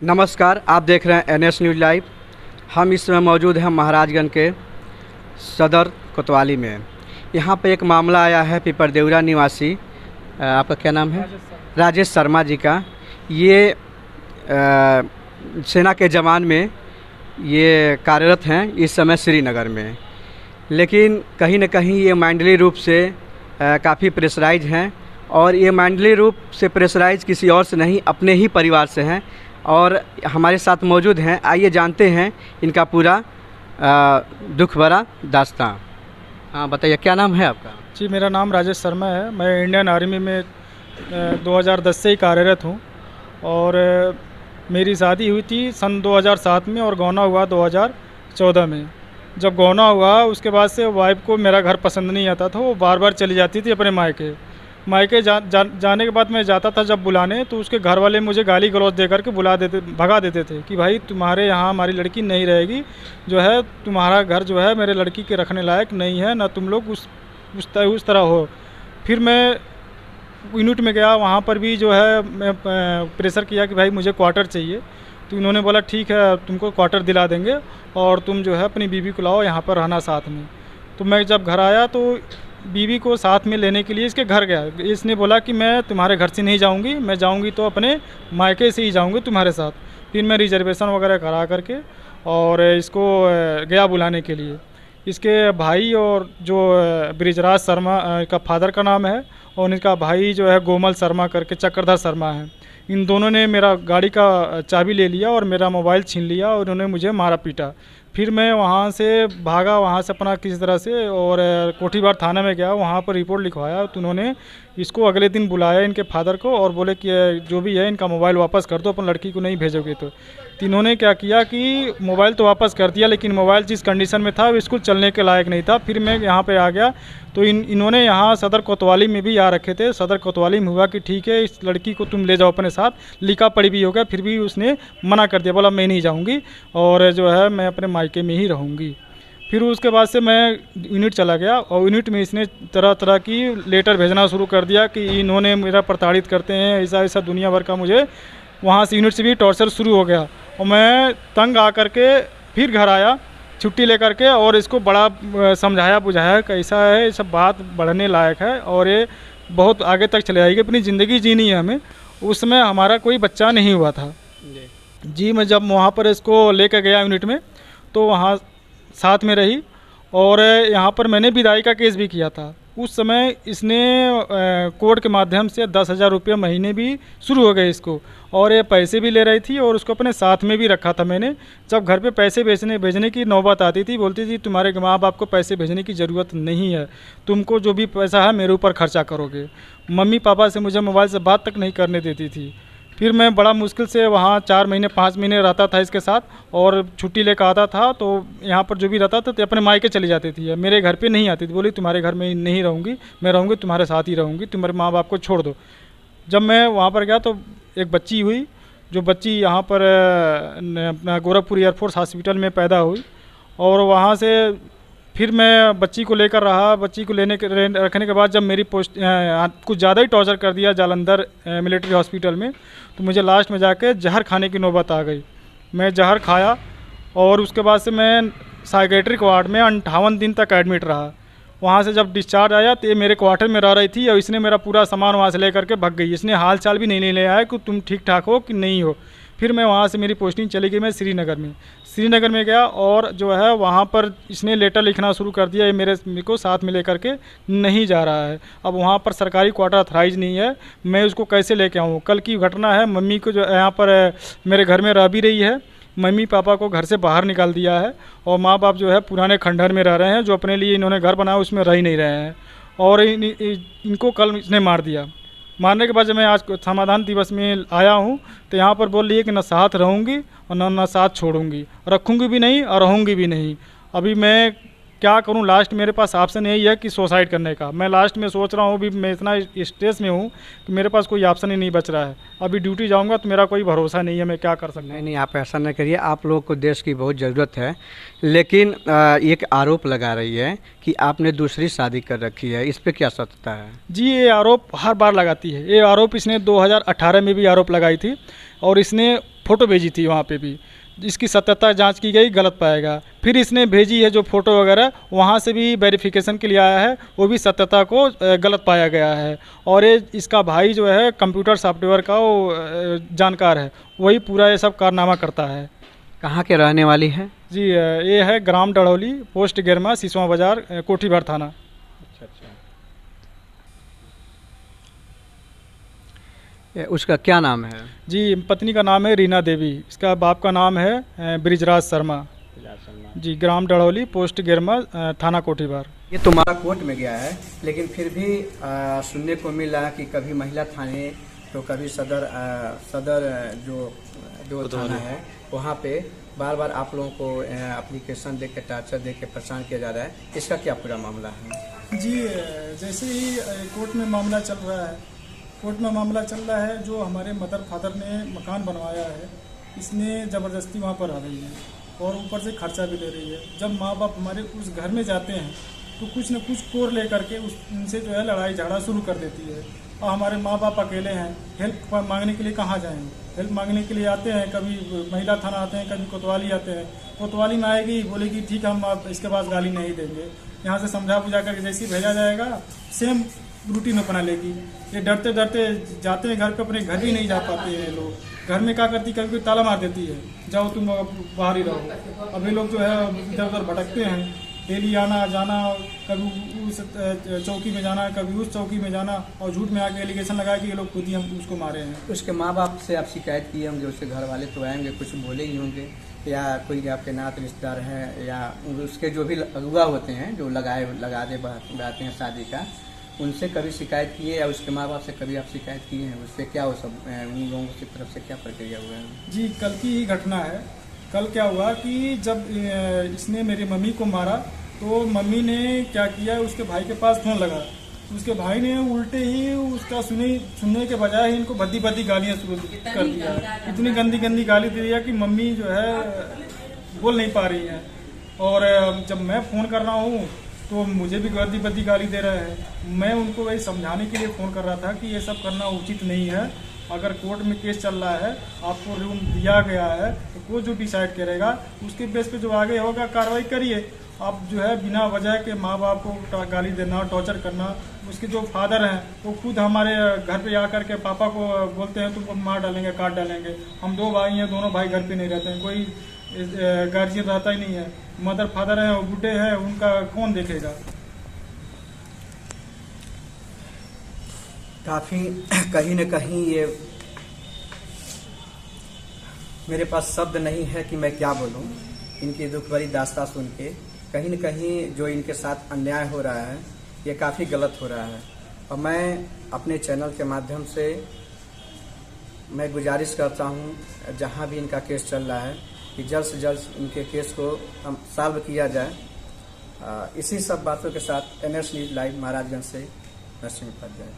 नमस्कार, आप देख रहे हैं NS न्यूज़ लाइव। हम इस समय मौजूद हैं महाराजगंज के सदर कोतवाली में। यहाँ पे एक मामला आया है पिपरदेवरा निवासी, आपका क्या नाम है? राजेश शर्मा जी का। ये सेना के जवान में ये कार्यरत हैं इस समय श्रीनगर में, लेकिन कहीं न कहीं ये माइंडली रूप से काफ़ी प्रेशराइज हैं, और ये माइंडली रूप से प्रेशराइज किसी और से नहीं, अपने ही परिवार से हैं। और हमारे साथ मौजूद हैं, आइए जानते हैं इनका पूरा दुख भरा दास्तां। हाँ बताइए, क्या नाम है आपका? जी, मेरा नाम राजेश शर्मा है। मैं इंडियन आर्मी में 2010 से ही कार्यरत हूँ, और मेरी शादी हुई थी सन 2007 में और गौना हुआ 2014 में। जब गौना हुआ उसके बाद से वाइफ को मेरा घर पसंद नहीं आता था, वो बार बार चली जाती थी अपने मायके जाने के बाद मैं जाता था जब बुलाने, तो उसके घर वाले मुझे गाली गलौज दे करके भगा देते थे कि भाई तुम्हारे यहाँ हमारी लड़की नहीं रहेगी, जो है तुम्हारा घर जो है मेरे लड़की के रखने लायक नहीं है, ना तुम लोग उस तरह हो। फिर मैं यूनिट में गया, वहाँ पर भी जो है मैं प्रेशर किया कि भाई मुझे क्वार्टर चाहिए, तो इन्होंने बोला ठीक है तुमको क्वार्टर दिला देंगे और तुम जो है अपनी बीवी को लाओ यहाँ पर रहना साथ में। तो मैं जब घर आया तो बीवी को साथ में लेने के लिए इसके घर गया। इसने बोला कि मैं तुम्हारे घर से नहीं जाऊंगी, मैं जाऊंगी तो अपने मायके से ही जाऊंगी तुम्हारे साथ। फिर मैं रिजर्वेशन वगैरह करा करके और इसको गया बुलाने के लिए। इसके भाई और जो ब्रिजराज शर्मा का फादर का नाम है, और इनका भाई जो है गोमल शर्मा करके चक्रधर शर्मा है। इन दोनों ने मेरा गाड़ी का चाबी ले लिया और मेरा मोबाइल छीन लिया और उन्होंने मुझे मारा पीटा। फिर मैं वहाँ से भागा, वहाँ से अपना किसी तरह से, और कोठीबार थाना में गया, वहाँ पर रिपोर्ट लिखवाया। तो उन्होंने इसको अगले दिन बुलाया इनके फादर को और बोले कि जो भी है इनका मोबाइल वापस कर दो, अपन लड़की को नहीं भेजोगे तो। इन्होंने क्या किया कि मोबाइल तो वापस कर दिया, लेकिन मोबाइल जिस कंडीशन में था वो स्कूल चलने के लायक नहीं था। फिर मैं यहाँ पे आ गया, तो इन्होंने यहाँ सदर कोतवाली में भी आ रखे थे। सदर कोतवाली में हुआ कि ठीक है इस लड़की को तुम ले जाओ अपने साथ, लिखा पढ़ी भी हो गया, फिर भी उसने मना कर दिया, बोला मैं नहीं जाऊँगी और जो है मैं अपने मायके में ही रहूँगी। फिर उसके बाद से मैं यूनिट चला गया, और यूनिट में इसने तरह तरह की लेटर भेजना शुरू कर दिया कि इन्होंने मेरा प्रताड़ित करते हैं, ऐसा ऐसा दुनिया भर का। मुझे वहाँ से यूनिट से भी टॉर्चर शुरू हो गया, और मैं तंग आ करके फिर घर आया छुट्टी लेकर के, और इसको बड़ा समझाया बुझाया कि ऐसा है, सब बात बढ़ने लायक है और ये बहुत आगे तक चले जाएगी, अपनी ज़िंदगी जीनी है हमें। उस समय हमारा कोई बच्चा नहीं हुआ था जी। मैं जब वहाँ पर इसको लेकर गया यूनिट में, तो वहाँ साथ में रही, और यहाँ पर मैंने विदाई का केस भी किया था। उस समय इसने कोर्ट के माध्यम से 10,000 रुपये महीने भी शुरू हो गए इसको, और ये पैसे भी ले रही थी और उसको अपने साथ में भी रखा था मैंने। जब घर पे पैसे भेजने की नौबत आती थी, बोलती थी तुम्हारे माँ बाप को पैसे भेजने की ज़रूरत नहीं है, तुमको जो भी पैसा है मेरे ऊपर खर्चा करोगे। मम्मी पापा से मुझे मोबाइल से बात तक नहीं करने देती थी। फिर मैं बड़ा मुश्किल से वहाँ 4 महीने 5 महीने रहता था इसके साथ, और छुट्टी लेकर आता था तो यहाँ पर जो भी रहता था तो अपने मायके चली जाती थी, मेरे घर पे नहीं आती थी। बोली तुम्हारे घर में नहीं रहूँगी, मैं रहूँगी तुम्हारे साथ ही रहूँगी, तुम्हारे माँ बाप को छोड़ दो। जब मैं वहाँ पर गया तो एक बच्ची हुई, जो बच्ची यहाँ पर अपना गोरखपुर एयरफोर्स हॉस्पिटल में पैदा हुई, और वहाँ से फिर मैं बच्ची को लेकर रहा। बच्ची को रखने के बाद जब मेरी पोस्ट कुछ ज़्यादा ही टॉर्चर कर दिया जालंधर मिलिट्री हॉस्पिटल में, तो मुझे लास्ट में जाके जहर खाने की नौबत आ गई। मैं जहर खाया, और उसके बाद से मैं साइकेट्रिक वार्ड में 58 दिन तक एडमिट रहा। वहाँ से जब डिस्चार्ज आया तो ये मेरे क्वार्टर में रह रही थी, और इसने मेरा पूरा सामान वहाँ से ले करके भाग गई। इसने हाल चाल भी नहीं ले आया कि तुम ठीक ठाक हो कि नहीं हो। फिर मैं वहाँ से मेरी पोस्टिंग चली गई, मैं श्रीनगर में गया, और जो है वहाँ पर इसने लेटर लिखना शुरू कर दिया, ये मेरे को साथ में लेकर के नहीं जा रहा है। अब वहाँ पर सरकारी क्वार्टर अथराइज नहीं है, मैं उसको कैसे लेके आऊँ? कल की घटना है, मम्मी को जो यहाँ पर मेरे घर में रह भी रही है, मम्मी पापा को घर से बाहर निकाल दिया है, और माँ बाप जो है पुराने खंडहर में रह रहे हैं, जो अपने लिए इन्होंने घर बनाया उसमें रह ही नहीं रहे हैं, और इनको कल इसने मार दिया। मारने के बाद जब मैं आज समाधान दिवस में आया हूँ, तो यहाँ पर बोल रही है कि न साथ रहूँगी और न साथ छोड़ूंगी, रखूँगी भी नहीं और रहूँगी भी नहीं। अभी मैं क्या करूं, लास्ट मेरे पास ऑप्शन यही है कि सुसाइड करने का। मैं लास्ट में सोच रहा हूं, भी मैं इतना स्ट्रेस में हूं कि मेरे पास कोई ऑप्शन ही नहीं बच रहा है। अभी ड्यूटी जाऊंगा तो मेरा कोई भरोसा नहीं है, मैं क्या कर सकता हूं। नहीं नहीं, आप ऐसा न करिए, आप लोगों को देश की बहुत ज़रूरत है। लेकिन एक आरोप लगा रही है कि आपने दूसरी शादी कर रखी है, इस पे क्या सत्यता है? जी, ये आरोप हर बार लगाती है। ये आरोप इसने 2018 में भी आरोप लगाई थी और इसने फ़ोटो भेजी थी वहाँ पे भी। इसकी सत्यता जांच की गई, गलत पाएगा। फिर इसने भेजी है जो फ़ोटो वगैरह, वहाँ से भी वेरिफिकेशन के लिए आया है, वो भी सत्यता को गलत पाया गया है। और ये इसका भाई जो है कंप्यूटर सॉफ्टवेयर का वो जानकार है, वही पूरा ये सब कारनामा करता है। कहाँ के रहने वाली है? जी, ये है ग्राम डढ़ौली, पोस्ट गिरमा, सिसवा बाज़ार, कोठीभर थाना। अच्छा अच्छा। उसका क्या नाम है? जी, पत्नी का नाम है रीना देवी, इसका बाप का नाम है ब्रिजराज शर्मा। जी, ग्राम डढ़ौली, पोस्ट गिरमा, थाना कोठीबार। ये तुम्हारा कोर्ट में गया है, लेकिन फिर भी सुनने को मिला कि कभी महिला थाने तो कभी सदर जो थाना है वहाँ पे बार बार आप लोगों को एप्लीकेशन दे के, टार्चर दे के परेशान किया जा रहा है। इसका क्या पूरा मामला है? जी, जैसे ही कोर्ट में मामला चल रहा है, जो हमारे मदर फादर ने मकान बनवाया है, इसने ज़बरदस्ती वहाँ पर आ रही है और ऊपर से खर्चा भी ले रही है। जब माँ बाप हमारे उस घर में जाते हैं तो कुछ न कुछ कोर ले करके उनसे जो है लड़ाई झगड़ा शुरू कर देती है। और हमारे माँ बाप अकेले हैं, हेल्प मांगने के लिए कहाँ जाएंगे? हेल्प मांगने के लिए आते हैं, कभी महिला थाना आते हैं, कभी कोतवाली आते हैं। कोतवाली में आएगी, बोलेगी ठीक है हम आप इसके पास गाली नहीं देंगे। यहाँ से समझा बुझा करके जैसे ही भेजा जाएगा, सेम रूटीन अपना लेगी। ये डरते डरते जाते हैं घर पे, अपने घर भी नहीं जा पाते हैं लोग। घर में क्या करती, कभी कोई ताला मार देती है, जाओ तुम बाहर ही रहो। अभी लोग जो है इधर उधर भटकते हैं, डेली आना जाना, कभी उस चौकी में जाना, कभी उस चौकी में जाना, और झूठ में आके एलिगेशन लगा कि ये लोग खुद ही हम उसको मारे हैं। उसके माँ बाप से आप शिकायत किए होंगे, उसके घर वाले तो आएंगे, कुछ बोले ही होंगे, या कोई आपके नात रिश्तेदार हैं या उसके जो भी अगुआ होते हैं जो लगा दे बातें हैं शादी का, उनसे कभी शिकायत किए या उसके माँ बाप से कभी आप शिकायत किए हैं? उससे क्या वो सब उन लोगों की तरफ से क्या प्रक्रिया हुआ है? जी, कल की ही घटना है। कल क्या हुआ कि जब इसने मेरी मम्मी को मारा तो मम्मी ने क्या किया, उसके भाई के पास फ़ोन लगा। उसके भाई ने उल्टे ही उसका सुनने के बजाय ही इनको भद्दी भद्दी गालियाँ शुरू कर दिया। इतनी गंदी गंदी गाली दे दिया कि मम्मी जो है बोल नहीं पा रही हैं। और जब मैं फ़ोन कर रहा हूँ तो मुझे भी गद्दी बद्दी गाली दे रहे हैं। मैं उनको वही समझाने के लिए फ़ोन कर रहा था कि ये सब करना उचित नहीं है। अगर कोर्ट में केस चल रहा है, आपको रूम दिया गया है, तो कोर्ट जो डिसाइड करेगा उसके बेस पे जो आगे होगा कार्रवाई करिए। आप जो है बिना वजह के माँ बाप को गाली देना, टॉर्चर करना। उसके जो फादर हैं वो खुद हमारे घर पे आकर के पापा को बोलते हैं तुमको मार डालेंगे, काट डालेंगे। हम 2 भाई हैं, दोनों भाई घर पे नहीं रहते हैं, कोई गार्जियन रहता ही नहीं है। मदर फादर हैं, वो बूढ़े हैं, उनका कौन देखेगा? काफ़ी कहीं न कहीं ये मेरे पास शब्द नहीं है कि मैं क्या बोलूं। इनकी दुख भरी दास्तां सुन के कहीं न कहीं जो इनके साथ अन्याय हो रहा है ये काफ़ी गलत हो रहा है। और मैं अपने चैनल के माध्यम से मैं गुजारिश करता हूं, जहां भी इनका केस चल रहा है, कि जल्द से जल्द इनके केस को हम सॉल्व किया जाए। इसी सब बातों के साथ NS न्यूज़ लाइव महाराजगंज से नरसिंह पद जाए।